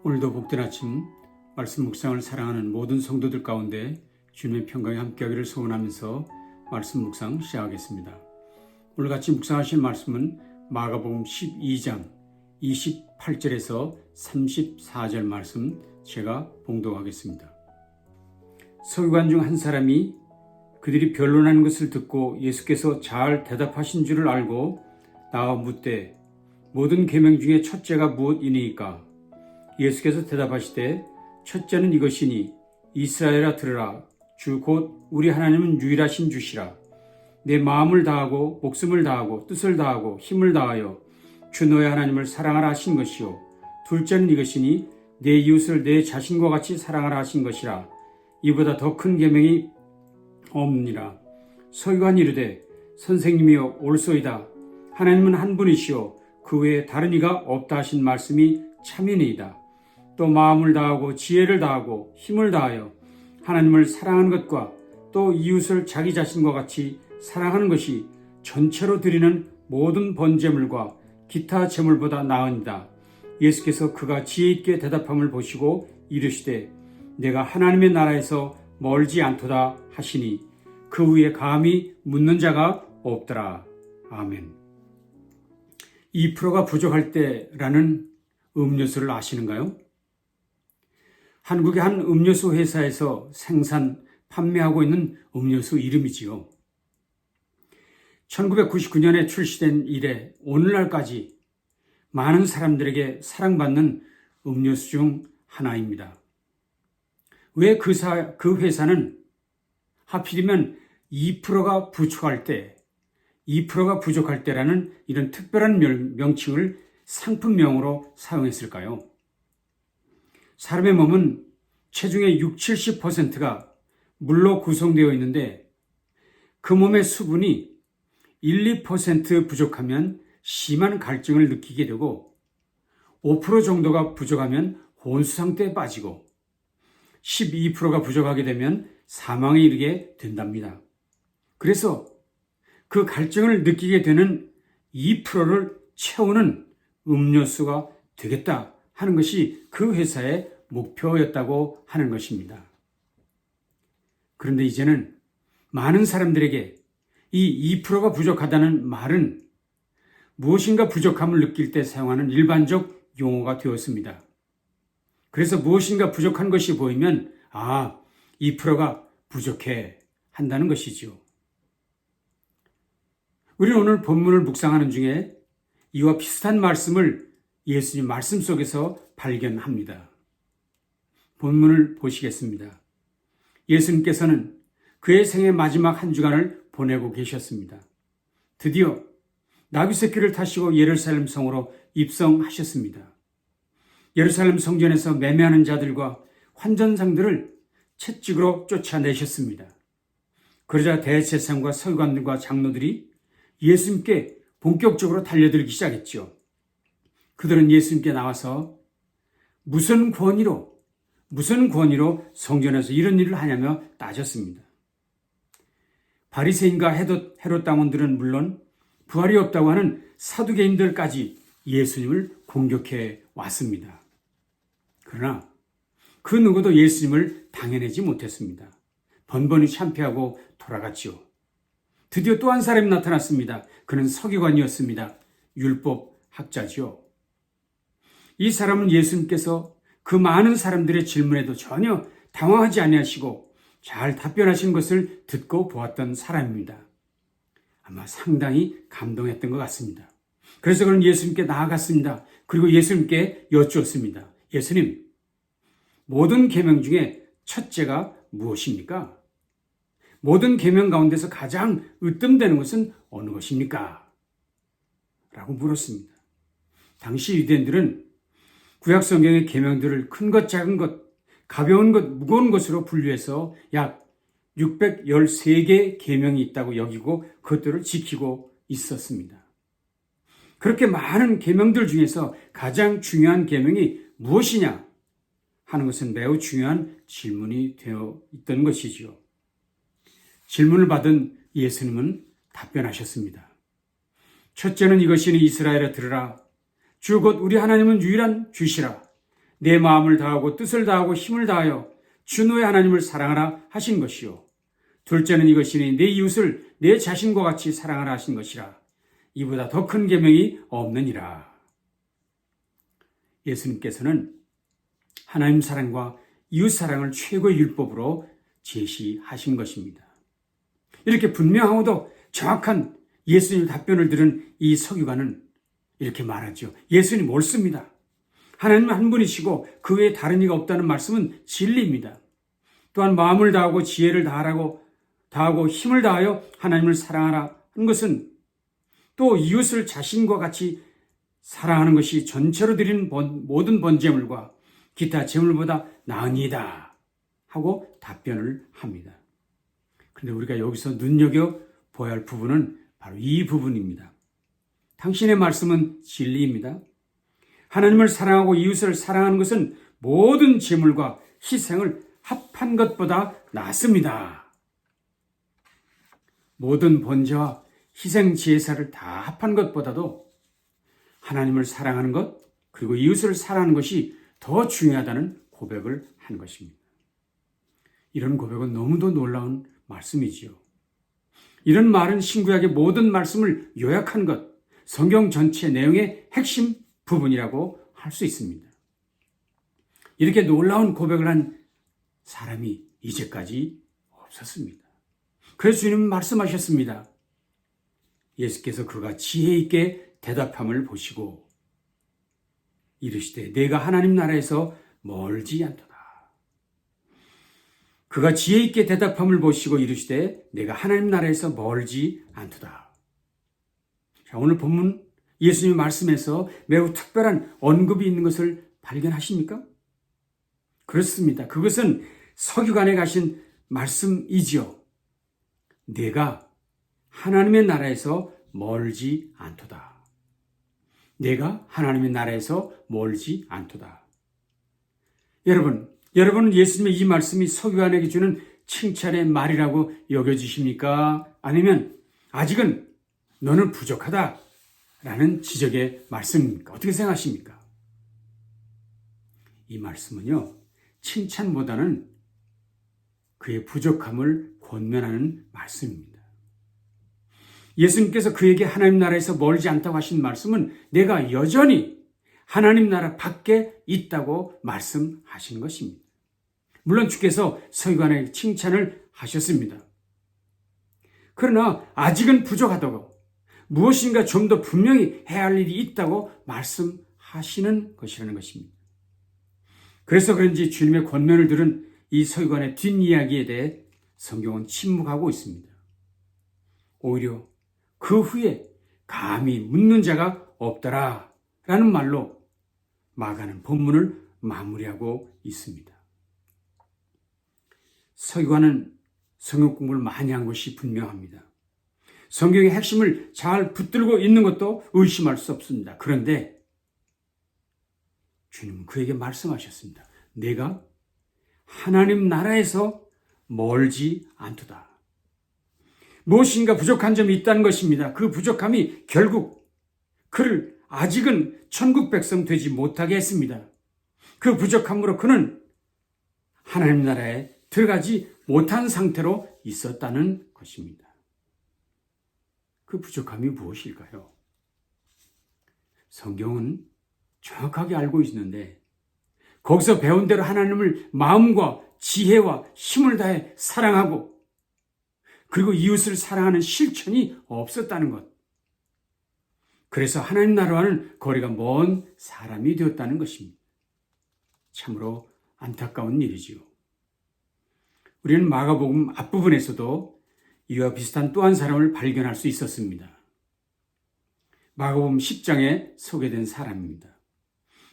오늘도 복된 아침 말씀 묵상을 사랑하는 모든 성도들 가운데 주님의 평강이 함께하기를 소원하면서 말씀 묵상 시작하겠습니다. 오늘 같이 묵상하실 말씀은 마가복음 12장 28절에서 34절 말씀 제가 봉독하겠습니다. 서기관 중 한 사람이 그들이 변론하는 것을 듣고 예수께서 잘 대답하신 줄을 알고 나와 묻되 모든 계명 중에 첫째가 무엇이니까? 예수께서 대답하시되 첫째는 이것이니 이스라엘아 들으라 주 곧 우리 하나님은 유일하신 주시라. 내 마음을 다하고 목숨을 다하고 뜻을 다하고 힘을 다하여 주 너의 하나님을 사랑하라 하신 것이요 둘째는 이것이니 내 이웃을 내 자신과 같이 사랑하라 하신 것이라. 이보다 더 큰 계명이 없느니라. 서기관이 이르되 선생님이여 옳소이다. 하나님은 한 분이시요 그 외에 다른 이가 없다 하신 말씀이 참이니이다. 또 마음을 다하고 지혜를 다하고 힘을 다하여 하나님을 사랑하는 것과 또 이웃을 자기 자신과 같이 사랑하는 것이 전체로 드리는 모든 번제물과 기타 제물보다 나으니라. 예수께서 그가 지혜 있게 대답함을 보시고 이르시되 내가 하나님의 나라에서 멀지 않도다 하시니 그 위에 감히 묻는 자가 없더라. 아멘. 2%가 부족할 때라는 음료수를 아시는가요? 한국의 한 음료수 회사에서 생산, 판매하고 있는 음료수 이름이지요. 1999년에 출시된 이래 오늘날까지 많은 사람들에게 사랑받는 음료수 중 하나입니다. 왜 그 회사는 하필이면 2%가 부족할 때, 2%가 부족할 때라는 이런 특별한 명칭을 상품명으로 사용했을까요? 사람의 몸은 체중의 60, 70%가 물로 구성되어 있는데 그 몸의 수분이 1, 2% 부족하면 심한 갈증을 느끼게 되고 5% 정도가 부족하면 혼수 상태에 빠지고 12%가 부족하게 되면 사망에 이르게 된답니다. 그래서 그 갈증을 느끼게 되는 2%를 채우는 음료수가 되겠다 하는 것이 그 회사의 목표였다고 하는 것입니다. 그런데 이제는 많은 사람들에게 이 2%가 부족하다는 말은 무엇인가 부족함을 느낄 때 사용하는 일반적 용어가 되었습니다. 그래서 무엇인가 부족한 것이 보이면 2%가 부족해 한다는 것이지요. 우리는 오늘 본문을 묵상하는 중에 이와 비슷한 말씀을 예수님 말씀 속에서 발견합니다. 본문을 보시겠습니다. 예수님께서는 그의 생애 마지막 한 주간을 보내고 계셨습니다. 드디어 나귀새끼를 타시고 예루살렘 성으로 입성하셨습니다. 예루살렘 성전에서 매매하는 자들과 환전상들을 채찍으로 쫓아내셨습니다. 그러자 대제사장과 서기관들과 장로들이 예수님께 본격적으로 달려들기 시작했죠. 그들은 예수님께 나와서 무슨 권위로 성전에서 이런 일을 하냐며 따졌습니다. 바리새인과 헤롯 당원들은 물론 부활이 없다고 하는 사두개인들까지 예수님을 공격해 왔습니다. 그러나 그 누구도 예수님을 당해내지 못했습니다. 번번이 참패하고 돌아갔지요. 드디어 또 한 사람이 나타났습니다. 그는 서기관이었습니다. 율법 학자지요. 이 사람은 예수님께서 그 많은 사람들의 질문에도 전혀 당황하지 아니하시고 잘 답변하신 것을 듣고 보았던 사람입니다. 아마 상당히 감동했던 것 같습니다. 그래서 그는 예수님께 나아갔습니다. 그리고 예수님께 여쭈었습니다. 예수님, 모든 계명 중에 첫째가 무엇입니까? 모든 계명 가운데서 가장 으뜸되는 것은 어느 것입니까? 라고 물었습니다. 당시 유대인들은 구약 성경의 계명들을 큰 것, 작은 것, 가벼운 것, 무거운 것으로 분류해서 약 613개의 계명이 있다고 여기고 그것들을 지키고 있었습니다. 그렇게 많은 계명들 중에서 가장 중요한 계명이 무엇이냐 하는 것은 매우 중요한 질문이 되어 있던 것이지요. 질문을 받은 예수님은 답변하셨습니다. 첫째는 이것이니 이스라엘아 들으라. 주 곧 우리 하나님은 유일한 주시라. 내 마음을 다하고 뜻을 다하고 힘을 다하여 주 너의 하나님을 사랑하라 하신 것이요. 둘째는 이것이니 내 이웃을 내 자신과 같이 사랑하라 하신 것이라. 이보다 더 큰 계명이 없느니라. 예수님께서는 하나님 사랑과 이웃 사랑을 최고의 율법으로 제시하신 것입니다. 이렇게 분명하고도 정확한 예수님의 답변을 들은 이 서기관은 이렇게 말하죠. 예수님 옳습니다. 하나님은 한 분이시고 그 외에 다른 이가 없다는 말씀은 진리입니다. 또한 마음을 다하고 지혜를 다하고 힘을 다하여 하나님을 사랑하라 하는 것은 또 이웃을 자신과 같이 사랑하는 것이 전체로 드리는 모든 번제물과 기타 제물보다 나으니이다 하고 답변을 합니다. 그런데 우리가 여기서 눈여겨보아야 할 부분은 바로 이 부분입니다. 당신의 말씀은 진리입니다. 하나님을 사랑하고 이웃을 사랑하는 것은 모든 제물과 희생을 합한 것보다 낫습니다. 모든 번제와 희생 제사를 다 합한 것보다도 하나님을 사랑하는 것 그리고 이웃을 사랑하는 것이 더 중요하다는 고백을 한 것입니다. 이런 고백은 너무도 놀라운 말씀이지요. 이런 말은 신구약의 모든 말씀을 요약한 것, 성경 전체 내용의 핵심 부분이라고 할 수 있습니다. 이렇게 놀라운 고백을 한 사람이 이제까지 없었습니다. 그래서 주님은 말씀하셨습니다. 예수께서 그가 지혜 있게 대답함을 보시고 이르시되 내가 하나님 나라에서 멀지 않도다. 그가 지혜 있게 대답함을 보시고 이르시되 내가 하나님 나라에서 멀지 않도다. 자, 오늘 본문 예수님의 말씀에서 매우 특별한 언급이 있는 것을 발견하십니까? 그렇습니다. 그것은 서기관에 가신 말씀이지요. 내가 하나님의 나라에서 멀지 않도다. 내가 하나님의 나라에서 멀지 않도다. 여러분은 예수님의 이 말씀이 서기관에게 주는 칭찬의 말이라고 여겨지십니까? 아니면 아직은 너는 부족하다 라는 지적의 말씀입니까? 어떻게 생각하십니까? 이 말씀은요, 칭찬보다는 그의 부족함을 권면하는 말씀입니다. 예수님께서 그에게 하나님 나라에서 멀지 않다고 하신 말씀은 내가 여전히 하나님 나라 밖에 있다고 말씀하시는 것입니다. 물론 주께서 서기관에게 칭찬을 하셨습니다. 그러나 아직은 부족하다고 무엇인가 좀 더 분명히 해야 할 일이 있다고 말씀하시는 것이라는 것입니다. 그래서 그런지 주님의 권면을 들은 이 서기관의 뒷이야기에 대해 성경은 침묵하고 있습니다. 오히려 그 후에 감히 묻는 자가 없더라 라는 말로 마가는 본문을 마무리하고 있습니다. 서기관은 성경 공부를 많이 한 것이 분명합니다. 성경의 핵심을 잘 붙들고 있는 것도 의심할 수 없습니다. 그런데 주님은 그에게 말씀하셨습니다. 내가 하나님 나라에서 멀지 않도다. 무엇인가 부족한 점이 있다는 것입니다. 그 부족함이 결국 그를 아직은 천국 백성 되지 못하게 했습니다. 그 부족함으로 그는 하나님 나라에 들어가지 못한 상태로 있었다는 것입니다. 그 부족함이 무엇일까요? 성경은 정확하게 알고 있는데 거기서 배운 대로 하나님을 마음과 지혜와 힘을 다해 사랑하고 그리고 이웃을 사랑하는 실천이 없었다는 것. 그래서 하나님 나라와는 거리가 먼 사람이 되었다는 것입니다. 참으로 안타까운 일이지요. 우리는 마가복음 앞부분에서도 이와 비슷한 또 한 사람을 발견할 수 있었습니다. 마가복음 10장에 소개된 사람입니다.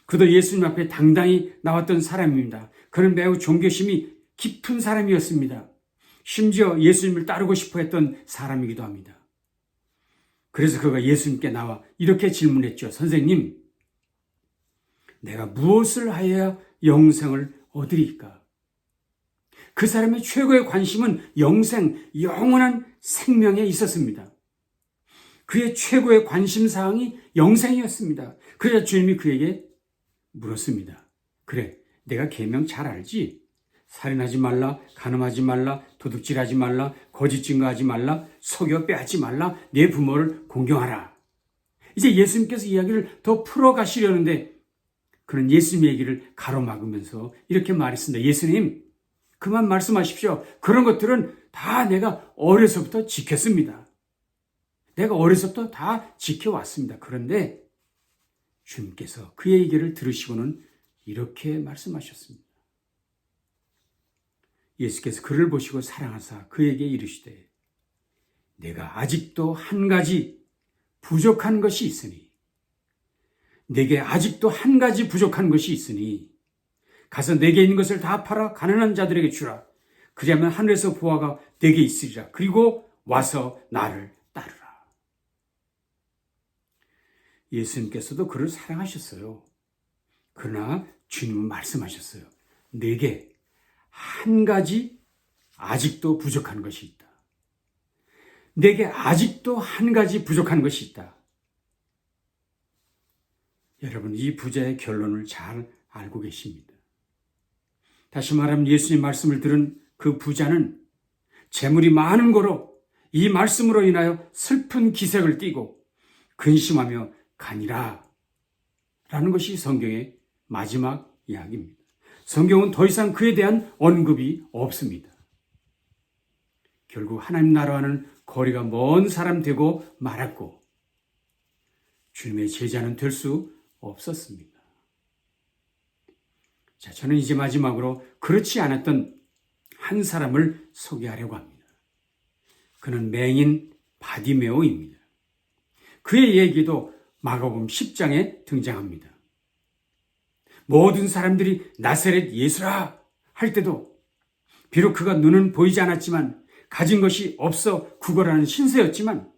그도 예수님 앞에 당당히 나왔던 사람입니다. 그는 매우 존경심이 깊은 사람이었습니다. 심지어 예수님을 따르고 싶어 했던 사람이기도 합니다. 그래서 그가 예수님께 나와 이렇게 질문했죠. 선생님, 내가 무엇을 하여야 영생을 얻으리까? 그 사람의 최고의 관심은 영원한 생명에 있었습니다. 그의 최고의 관심사항이 영생이었습니다. 그래서 주님이 그에게 물었습니다. 그래, 내가 계명 잘 알지? 살인하지 말라, 간음하지 말라, 도둑질하지 말라, 거짓 증거하지 말라, 속여 빼앗지 말라, 내 부모를 공경하라. 이제 예수님께서 이야기를 더 풀어가시려는데 그는 예수님 얘기를 가로막으면서 이렇게 말했습니다. 예수님, 그만 말씀하십시오. 그런 것들은 다 내가 어려서부터 지켰습니다. 내가 어려서부터 다 지켜왔습니다. 그런데 주님께서 그의 얘기를 들으시고는 이렇게 말씀하셨습니다. 예수께서 그를 보시고 사랑하사 그에게 이르시되 내가 아직도 한 가지 부족한 것이 있으니 내게 아직도 한 가지 부족한 것이 있으니 가서 내게 있는 것을 다 팔아 가난한 자들에게 주라. 그리하면 하늘에서 보화가 내게 있으리라. 그리고 와서 나를 따르라. 예수님께서도 그를 사랑하셨어요. 그러나 주님은 말씀하셨어요. 내게 한 가지 아직도 부족한 것이 있다. 내게 아직도 한 가지 부족한 것이 있다. 여러분, 이 부자의 결론을 잘 알고 계십니다. 다시 말하면 예수님 말씀을 들은 그 부자는 재물이 많은 거로 이 말씀으로 인하여 슬픈 기색을 띠고 근심하며 가니라 라는 것이 성경의 마지막 이야기입니다. 성경은 더 이상 그에 대한 언급이 없습니다. 결국 하나님 나라와는 거리가 먼 사람 되고 말았고 주님의 제자는 될 수 없었습니다. 자, 저는 이제 마지막으로 그렇지 않았던 한 사람을 소개하려고 합니다. 그는 맹인 바디메오입니다. 그의 얘기도 마가복음 10장에 등장합니다. 모든 사람들이 나사렛 예수라 할 때도 비록 그가 눈은 보이지 않았지만 가진 것이 없어 구걸하는 신세였지만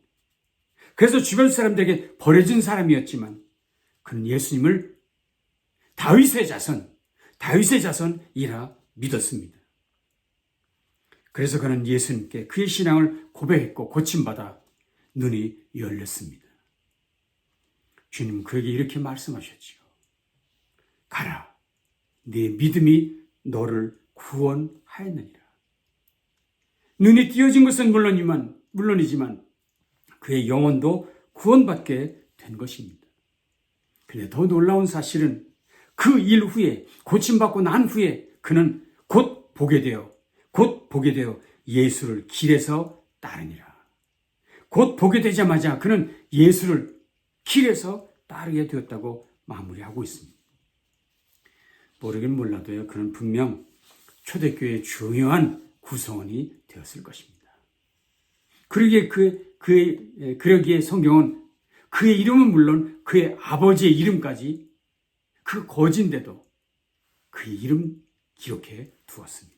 그래서 주변 사람들에게 버려진 사람이었지만 그는 예수님을 다윗의 자손이라 믿었습니다. 그래서 그는 예수님께 그의 신앙을 고백했고 고침받아 눈이 열렸습니다. 주님은 그에게 이렇게 말씀하셨지요. 가라, 네 믿음이 너를 구원하였느니라. 눈이 띄어진 것은 물론이지만 그의 영혼도 구원받게 된 것입니다. 그런데 더 놀라운 사실은 그 일 후에 고침받고 난 후에 그는 곧 보게 되어 예수를 길에서 따르니라. 곧 보게 되자마자 그는 예수를 길에서 따르게 되었다고 마무리하고 있습니다. 모르긴 몰라도요, 그는 분명 초대교회의 중요한 구성원이 되었을 것입니다. 그러기에 성경은 그의 이름은 물론 그의 아버지의 이름까지 그 거진데도 그의 이름 기록해 두었습니다.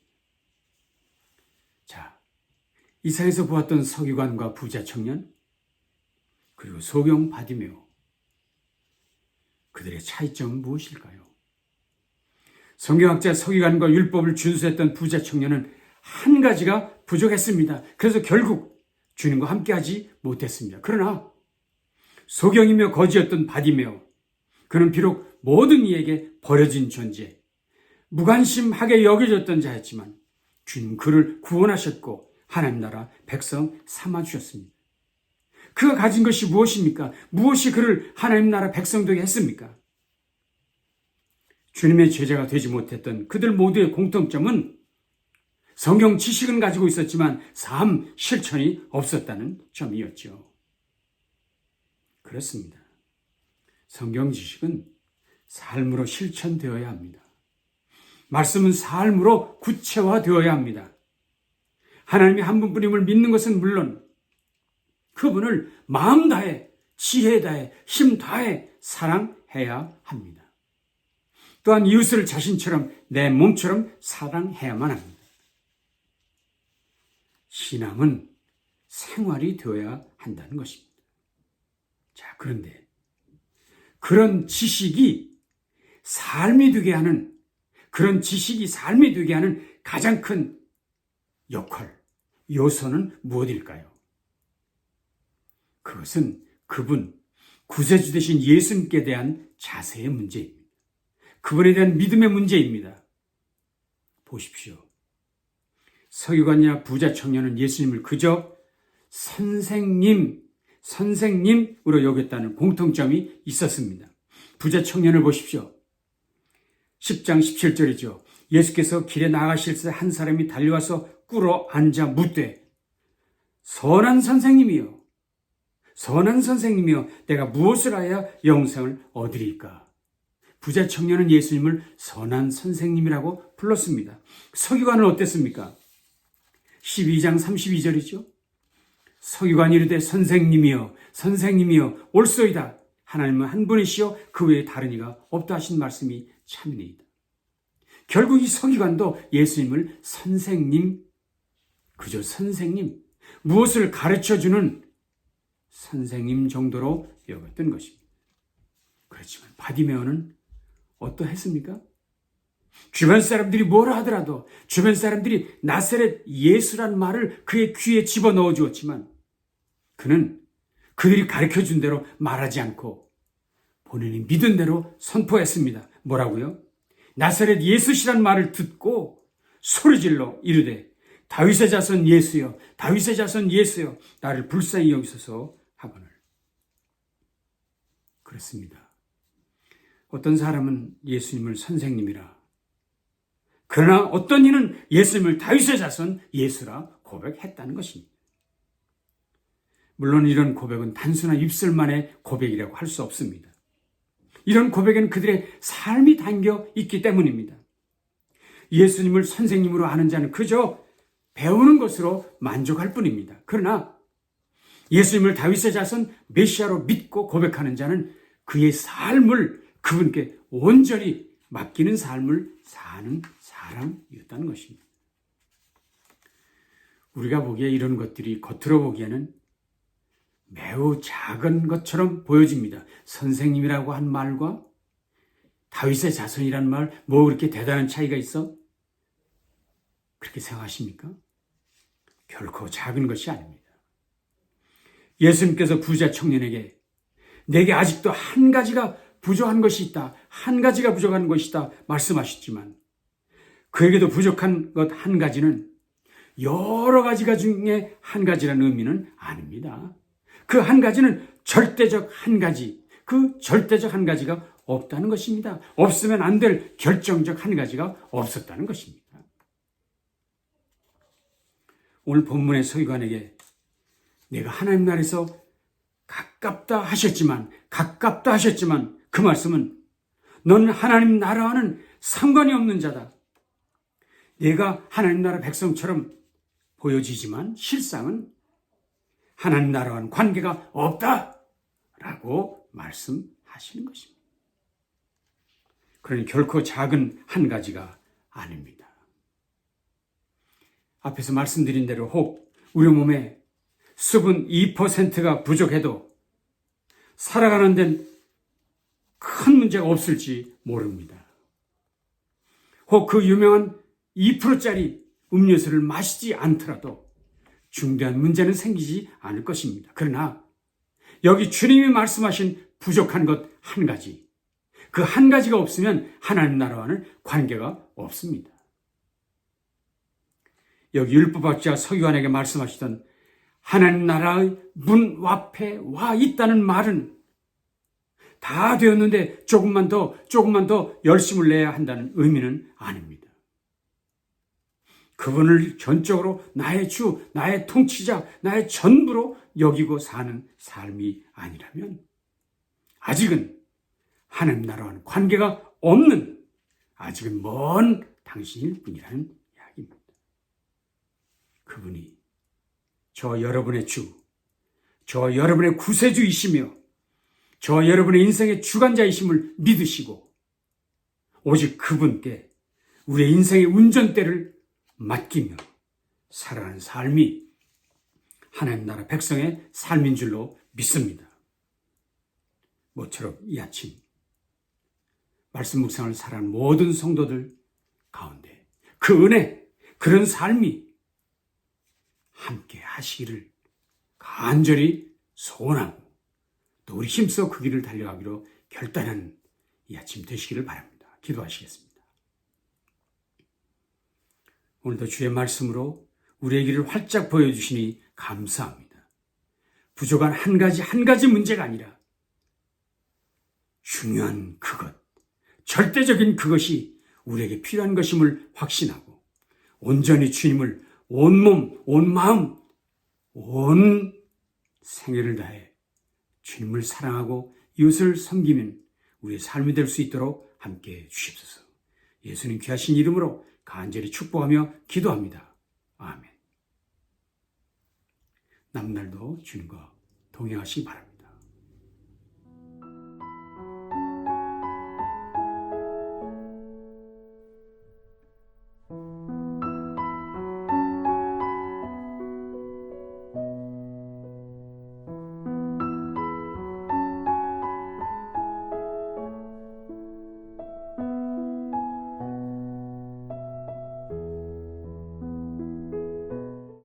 자, 이사에서 보았던 서기관과 부자 청년, 그리고 소경 바디메오, 그들의 차이점은 무엇일까요? 성경학자 서기관과 율법을 준수했던 부자 청년은 한 가지가 부족했습니다. 그래서 결국 주님과 함께하지 못했습니다. 그러나 소경이며 거지였던 바디메오, 그는 비록 모든 이에게 버려진 존재, 무관심하게 여겨졌던 자였지만 주님 그를 구원하셨고 하나님 나라 백성 삼아주셨습니다. 그가 가진 것이 무엇입니까? 무엇이 그를 하나님 나라 백성 되게 했습니까? 주님의 제자가 되지 못했던 그들 모두의 공통점은 성경 지식은 가지고 있었지만 삶 실천이 없었다는 점이었죠. 그렇습니다. 성경 지식은 삶으로 실천되어야 합니다. 말씀은 삶으로 구체화되어야 합니다. 하나님이 한 분뿐임을 믿는 것은 물론 그분을 마음 다해, 지혜 다해, 힘 다해 사랑해야 합니다. 또한 이웃을 자신처럼 내 몸처럼 사랑해야만 합니다. 신앙은 생활이 되어야 한다는 것입니다. 자, 그런데 그런 지식이 삶이 되게 하는 가장 큰 역할, 요소는 무엇일까요? 그것은 그분, 구세주 되신 예수님께 대한 자세의 문제입니다. 그분에 대한 믿음의 문제입니다. 보십시오. 서기관이나 부자 청년은 예수님을 그저 선생님으로 여겼다는 공통점이 있었습니다. 부자 청년을 보십시오. 10장 17절이죠. 예수께서 길에 나가실 때 한 사람이 달려와서 꿇어 앉아 묻되 선한 선생님이여 내가 무엇을 하여야 영생을 얻으리까? 부자 청년은 예수님을 선한 선생님이라고 불렀습니다. 서기관은 어땠습니까? 12장 32절이죠. 서기관이 이르되 선생님이여 옳소이다. 하나님은 한 분이시여 그 외에 다른 이가 없다 하신 말씀이 참이니이다. 결국 이 서기관도 예수님을 선생님, 그저 선생님, 무엇을 가르쳐주는 선생님 정도로 여겼던 것입니다. 그렇지만 바디메오는 어떠했습니까? 주변 사람들이 뭐라 하더라도 주변 사람들이 나사렛 예수란 말을 그의 귀에 집어넣어 주었지만 그는 그들이 가르쳐준 대로 말하지 않고 본인이 믿은 대로 선포했습니다. 뭐라고요? 나사렛 예수시란 말을 듣고 소리질러 이르되 다윗의 자손 예수여 나를 불쌍히 여기소서 하거늘. 그렇습니다. 어떤 사람은 예수님을 선생님이라, 그러나 어떤 이는 예수님을 다윗의 자손 예수라 고백했다는 것입니다. 물론 이런 고백은 단순한 입술만의 고백이라고 할 수 없습니다. 이런 고백에는 그들의 삶이 담겨 있기 때문입니다. 예수님을 선생님으로 아는 자는 그저 배우는 것으로 만족할 뿐입니다. 그러나 예수님을 다윗의 자손 메시아로 믿고 고백하는 자는 그의 삶을 그분께 온전히 맡기는 삶을 사는 사람이었다는 것입니다. 우리가 보기에 이런 것들이 겉으로 보기에는 매우 작은 것처럼 보여집니다. 선생님이라고 한 말과 다윗의 자손이라는 말, 뭐 그렇게 대단한 차이가 있어? 그렇게 생각하십니까? 결코 작은 것이 아닙니다. 예수님께서 부자 청년에게 내게 아직도 한 가지가 부족한 것이 있다. 한 가지가 부족한 것이다. 말씀하셨지만 그에게도 부족한 것 한 가지는 여러 가지가 중에 한 가지라는 의미는 아닙니다. 그 한 가지는 절대적 한 가지, 그 절대적 한 가지가 없다는 것입니다. 없으면 안 될 결정적 한 가지가 없었다는 것입니다. 오늘 본문의 서기관에게 내가 하나님 나라에서 가깝다 하셨지만 그 말씀은 넌 하나님 나라와는 상관이 없는 자다. 내가 하나님 나라 백성처럼 보여지지만 실상은 하나님 나라와는 관계가 없다라고 말씀하시는 것입니다. 그러니 결코 작은 한 가지가 아닙니다. 앞에서 말씀드린 대로 혹 우리 몸에 수분 2%가 부족해도 살아가는 데는 큰 문제가 없을지 모릅니다. 혹 그 유명한 2%짜리 음료수를 마시지 않더라도 중대한 문제는 생기지 않을 것입니다. 그러나 여기 주님이 말씀하신 부족한 것 한 가지, 그 한 가지가 없으면 하나님 나라와는 관계가 없습니다. 여기 율법학자 서기관에게 말씀하시던 하나님 나라의 문 앞에 와 있다는 말은 다 되었는데 조금만 더 열심을 내야 한다는 의미는 아닙니다. 그분을 전적으로 나의 주, 나의 통치자, 나의 전부로 여기고 사는 삶이 아니라면 아직은 하나님 나라와는 관계가 없는, 아직은 먼 당신일 뿐이라는 이야기입니다. 그분이 저 여러분의 주, 저 여러분의 구세주이시며 저 여러분의 인생의 주관자이심을 믿으시고 오직 그분께 우리의 인생의 운전대를 맡기며 살아가는 삶이 하나님 나라 백성의 삶인 줄로 믿습니다. 모처럼 이 아침 말씀 묵상을 살아가는 모든 성도들 가운데 그 은혜, 그런 삶이 함께 하시기를 간절히 소원하고 또 우리 힘써 그 길을 달려가기로 결단하는 이 아침 되시기를 바랍니다. 기도하시겠습니다. 오늘도 주의 말씀으로 우리의 길을 활짝 보여주시니 감사합니다. 부족한 한 가지 문제가 아니라 중요한 그것, 절대적인 그것이 우리에게 필요한 것임을 확신하고 온전히 주님을 온 몸, 온 마음, 온 생애를 다해 주님을 사랑하고 이웃을 섬기는 우리의 삶이 될 수 있도록 함께해 주십소서. 예수님 귀하신 이름으로 간절히 축복하며 기도합니다. 아멘. 남날도 주님과 동행하시기 바랍니다.